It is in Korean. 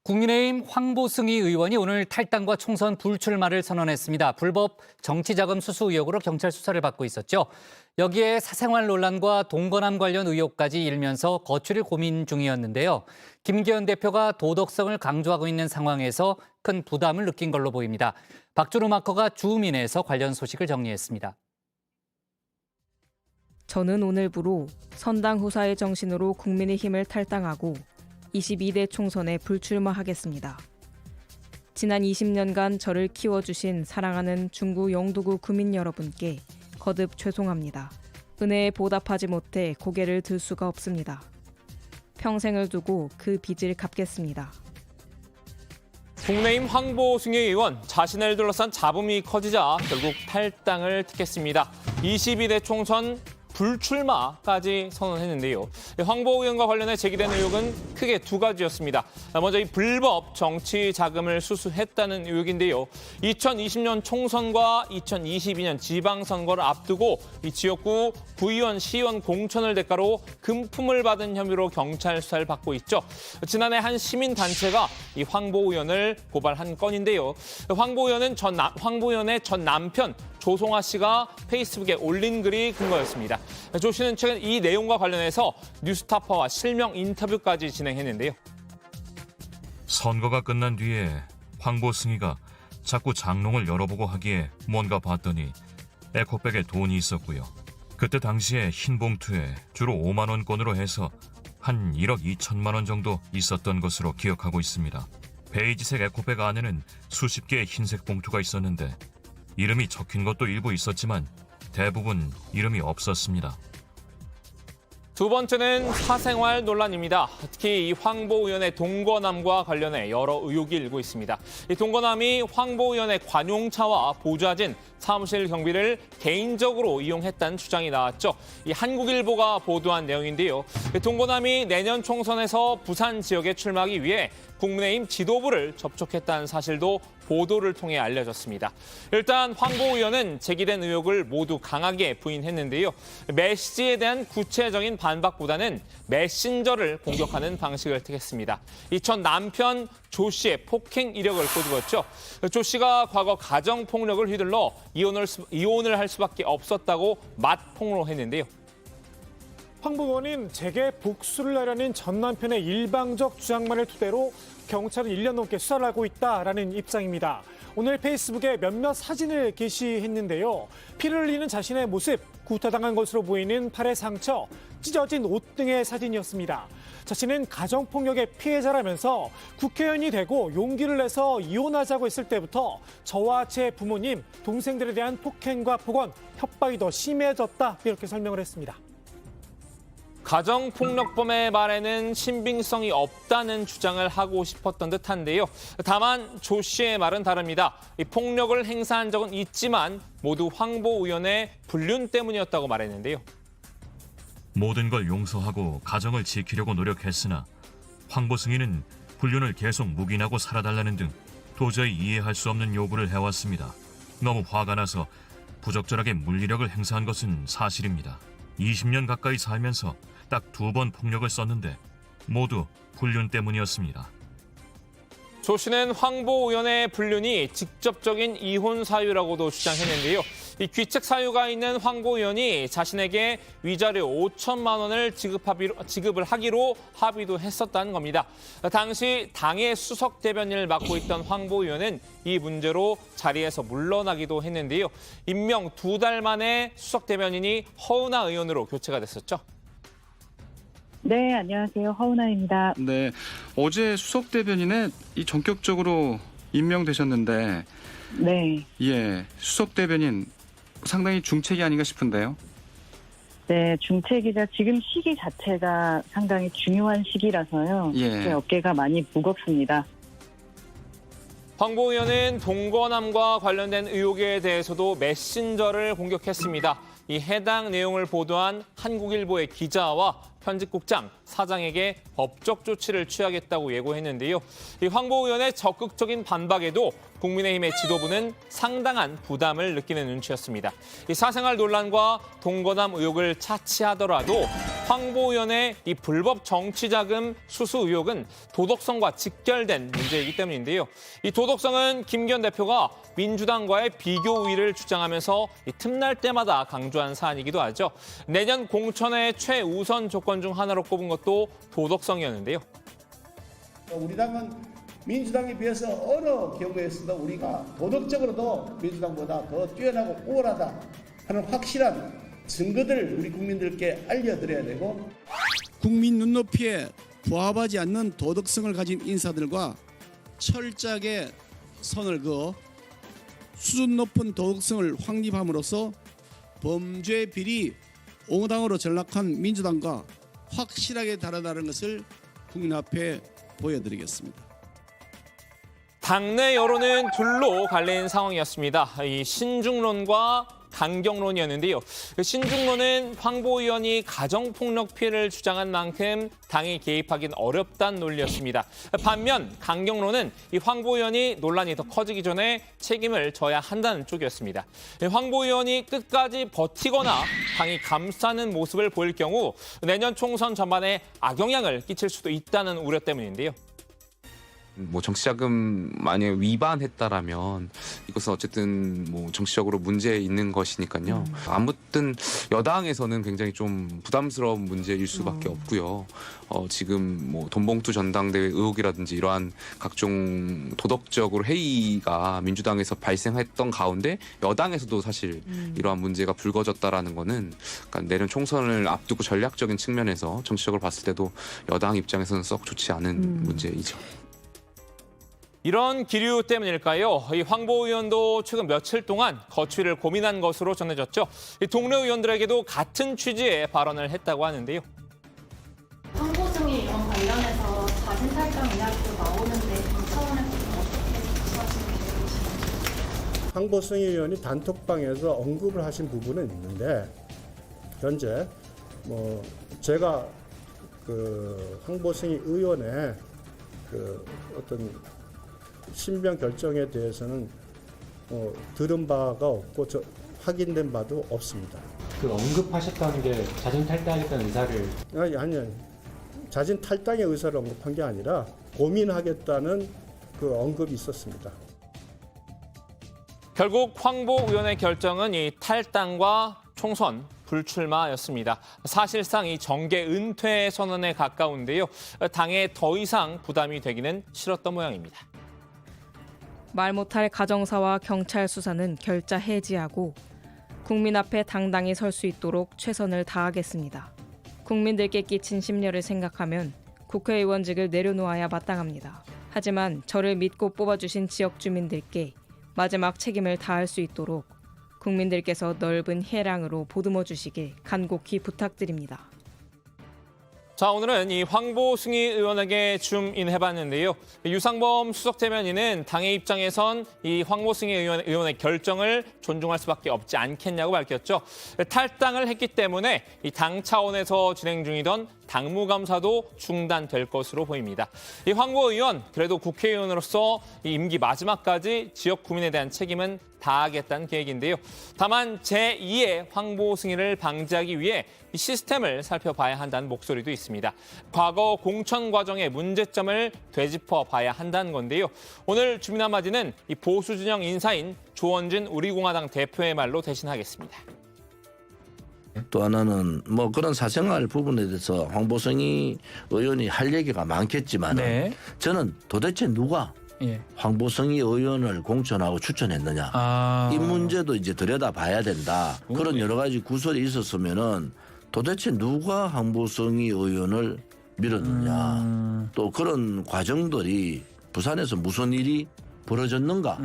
국민의힘 황보승희 의원이 오늘 탈당과 총선 불출마를 선언했습니다. 불법 정치자금 수수 의혹으로 경찰 수사를 받고 있었죠. 여기에 사생활 논란과 동거남 관련 의혹까지 일면서 거취를 고민 중이었는데요. 김기현 대표가 도덕성을 강조하고 있는 상황에서 큰 부담을 느낀 걸로 보입니다. 박준호 마커가 주민에서 관련 소식을 정리했습니다. 저는 오늘부로 선당 후사의 정신으로 국민의힘을 탈당하고 22대 총선에 불출마하겠습니다. 지난 20년간 저를 키워주신 사랑하는 중구 영도구 구민 여러분께 거듭 죄송합니다. 은혜에 보답하지 못해 고개를 들 수가 없습니다. 평생을 두고 그 빚을 갚겠습니다. 국민의힘 황보승희 의원, 자신을 둘러싼 잡음이 커지자 결국 탈당을 택했습니다. 22대 총선 불출마까지 선언했는데요. 황보 의원과 관련해 제기된 의혹은 크게 두 가지였습니다. 먼저 이 불법 정치 자금을 수수했다는 의혹인데요. 2020년 총선과 2022년 지방선거를 앞두고 이 지역구 구의원, 시의원 공천을 대가로 금품을 받은 혐의로 경찰 수사를 받고 있죠. 지난해 한 시민단체가 이 황보 의원을 고발한 건인데요. 황보 의원의 전 남편 조송아 씨가 페이스북에 올린 글이 근거였습니다. 조 씨는 최근 이 내용과 관련해서 뉴스타파와 실명 인터뷰까지 진행했는데요. 선거가 끝난 뒤에 황보승희가 자꾸 장롱을 열어보고 하기에 뭔가 봤더니 에코백에 돈이 있었고요. 그때 당시에 흰 봉투에 주로 5만 원권으로 해서 한 1억 2천만 원 정도 있었던 것으로 기억하고 있습니다. 베이지색 에코백 안에는 수십 개의 흰색 봉투가 있었는데 이름이 적힌 것도 일부 있었지만 대부분 이름이 없었습니다. 두 번째는 사생활 논란입니다. 특히 이 황보 의원의 동거남과 관련해 여러 의혹이 일고 있습니다. 이 동거남이 황보 의원의 관용차와 보좌진, 사무실 경비를 개인적으로 이용했다는 주장이 나왔죠. 이 한국일보가 보도한 내용인데요. 동거남이 내년 총선에서 부산 지역에 출마하기 위해 국민의힘 지도부를 접촉했다는 사실도 보도를 통해 알려졌습니다. 일단 황보 의원은 제기된 의혹을 모두 강하게 부인했는데요. 메시지에 대한 구체적인 반박보다는 메신저를 공격하는 방식을 택했습니다. 이 전 남편 조 씨의 폭행 이력을 꼬집었죠. 조 씨가 과거 가정폭력을 휘둘러 이혼을 할 수밖에 없었다고 맞폭로했는데요. 황보 의원은 제게 복수를 하려는 전 남편의 일방적 주장만을 토대로 경찰은 1년 넘게 수사를 하고 있다라는 입장입니다. 오늘 페이스북에 몇몇 사진을 게시했는데요. 피를 흘리는 자신의 모습, 구타당한 것으로 보이는 팔의 상처, 찢어진 옷 등의 사진이었습니다. 자신은 가정폭력의 피해자라면서 국회의원이 되고 용기를 내서 이혼하자고 했을 때부터 저와 제 부모님, 동생들에 대한 폭행과 폭언, 협박이 더 심해졌다 이렇게 설명을 했습니다. 가정폭력범의 말에는 신빙성이 없다는 주장을 하고 싶었던 듯한데요. 다만 조 씨의 말은 다릅니다. 이 폭력을 행사한 적은 있지만 모두 황보 의원의 불륜 때문이었다고 말했는데요. 모든 걸 용서하고 가정을 지키려고 노력했으나 황보승희는 불륜을 계속 묵인하고 살아달라는 등 도저히 이해할 수 없는 요구를 해왔습니다. 너무 화가 나서 부적절하게 물리력을 행사한 것은 사실입니다. 20년 가까이 살면서 딱 2번 폭력을 썼는데 모두 불륜 때문이었습니다. 조 씨는 황보 의원의 불륜이 직접적인 이혼 사유라고도 주장했는데요. 이 귀책 사유가 있는 황보 의원이 자신에게 위자료 5천만 원을 지급을 하기로 합의도 했었다는 겁니다. 당시 당의 수석 대변인을 맡고 있던 황보 의원은 이 문제로 자리에서 물러나기도 했는데요. 임명 2달 만에 수석 대변인이 허은하 의원으로 교체가 됐었죠. 네, 안녕하세요. 허은하입니다. 네, 어제 수석 대변인에 전격적으로 임명되셨는데, 네. 예, 수석 대변인 상당히 중책이 아닌가 싶은데요. 네, 중책이자 지금 시기 자체가 상당히 중요한 시기라서요. 예. 제 어깨가 많이 무겁습니다. 황보 의원은 동거남과 관련된 의혹에 대해서도 메신저를 공격했습니다. 이 해당 내용을 보도한 한국일보의 기자와 편집국장, 사장에게 법적 조치를 취하겠다고 예고했는데요. 이 황보 의원의 적극적인 반박에도 국민의힘의 지도부는 상당한 부담을 느끼는 눈치였습니다. 이 사생활 논란과 동거남 의혹을 차치하더라도 황보 의원의 이 불법 정치자금 수수 의혹은 도덕성과 직결된 문제이기 때문인데요. 이 도덕성은 김기현 대표가 민주당과의 비교 우위를 주장하면서 이 틈날 때마다 강조한 사안이기도 하죠. 내년 공천의 최우선 조건 중 하나로 꼽은 것도 도덕성이었는데요. 우리 당은 민주당에 비해서 어느 경우에서도 우리가 도덕적으로도 민주당보다 더 뛰어나고 우월하다 하는 확실한 증거들을 우리 국민들께 알려드려야 되고, 국민 눈높이에 부합하지 않는 도덕성을 가진 인사들과 철저하게 선을 그어 수준 높은 도덕성을 확립함으로써 범죄 비리 옹호당으로 전락한 민주당과 확실하게 다르다는 것을 국민 앞에 보여드리겠습니다. 당내 여론은 둘로 갈린 상황이었습니다. 이 신중론과 강경론이었는데요. 신중론은 황보 의원이 가정폭력 피해를 주장한 만큼 당이 개입하긴 어렵다는 논리였습니다. 반면 강경론은 이 황보 의원이 논란이 더 커지기 전에 책임을 져야 한다는 쪽이었습니다. 황보 의원이 끝까지 버티거나 당이 감싸는 모습을 보일 경우 내년 총선 전반에 악영향을 끼칠 수도 있다는 우려 때문인데요. 뭐 정치자금 만약 위반했다라면 이것은 어쨌든 뭐 정치적으로 문제 있는 것이니까요. 아무튼 여당에서는 굉장히 좀 부담스러운 문제일 수밖에 없고요. 지금 뭐 돈봉투 전당대회 의혹이라든지 이러한 각종 도덕적으로 해이가 민주당에서 발생했던 가운데 여당에서도 사실 이러한 문제가 불거졌다라는 거는 그러니까 내년 총선을 앞두고 전략적인 측면에서 정치적으로 봤을 때도 여당 입장에서는 썩 좋지 않은 문제이죠. 이런 기류 때문일까요? 이 황보 의원도 최근 며칠 동안 거취를 고민한 것으로 전해졌죠. 이 동료 의원들에게도 같은 취지의 발언을 했다고 하는데요. 황보승이 이런 관련해서 자진 탈당 이야기도 나오는데 그 차원에서 어떻게 조치하시는 계획이신가요? 황보승 의원이 단톡방에서 언급을 하신 부분은 있는데 현재 뭐 제가 그 황보승 의원의 그 어떤 신변 결정에 대해서는 들은 바가 없고 확인된 바도 없습니다. 그 언급하셨다는 게 자진 탈당하겠다는 의사를 아니 자진 탈당의 의사를 언급한 게 아니라 고민하겠다는 그 언급이 있었습니다. 결국 황보 의원의 결정은 이 탈당과 총선 불출마였습니다. 사실상 이 정계 은퇴 선언에 가까운데요. 당에 더 이상 부담이 되기는 싫었던 모양입니다. 말 못할 가정사와 경찰 수사는 결자 해지하고 국민 앞에 당당히 설 수 있도록 최선을 다하겠습니다. 국민들께 끼친 심려를 생각하면 국회의원직을 내려놓아야 마땅합니다. 하지만 저를 믿고 뽑아주신 지역 주민들께 마지막 책임을 다할 수 있도록 국민들께서 넓은 해랑으로 보듬어 주시길 간곡히 부탁드립니다. 자, 오늘은 이 황보승희 의원에게 줌인해봤는데요. 유상범 수석 대변인은 당의 입장에선 이 황보승희 의원의 결정을 존중할 수밖에 없지 않겠냐고 밝혔죠. 탈당을 했기 때문에 이 당 차원에서 진행 중이던 당무감사도 중단될 것으로 보입니다. 이 황보 의원, 그래도 국회의원으로서 이 임기 마지막까지 지역 구민에 대한 책임은 다하겠다는 계획인데요. 다만 제2의 황보승희를 방지하기 위해 이 시스템을 살펴봐야 한다는 목소리도 있습니다. 과거 공천 과정의 문제점을 되짚어 봐야 한다는 건데요. 오늘 주민 한마디는 이 보수 진영 인사인 조원진 우리공화당 대표의 말로 대신하겠습니다. 또 하나는 뭐 그런 사생활 부분에 대해서 황보승희 의원이 할 얘기가 많겠지만 저는 도대체 누가 황보승희 의원을 공천하고 추천했느냐 이 문제도 이제 들여다봐야 된다. 그런 여러 가지 구설이 있었으면은 도대체 누가 황보승희 의원을 밀었느냐 또 그런 과정들이 부산에서 무슨 일이 벌어졌는가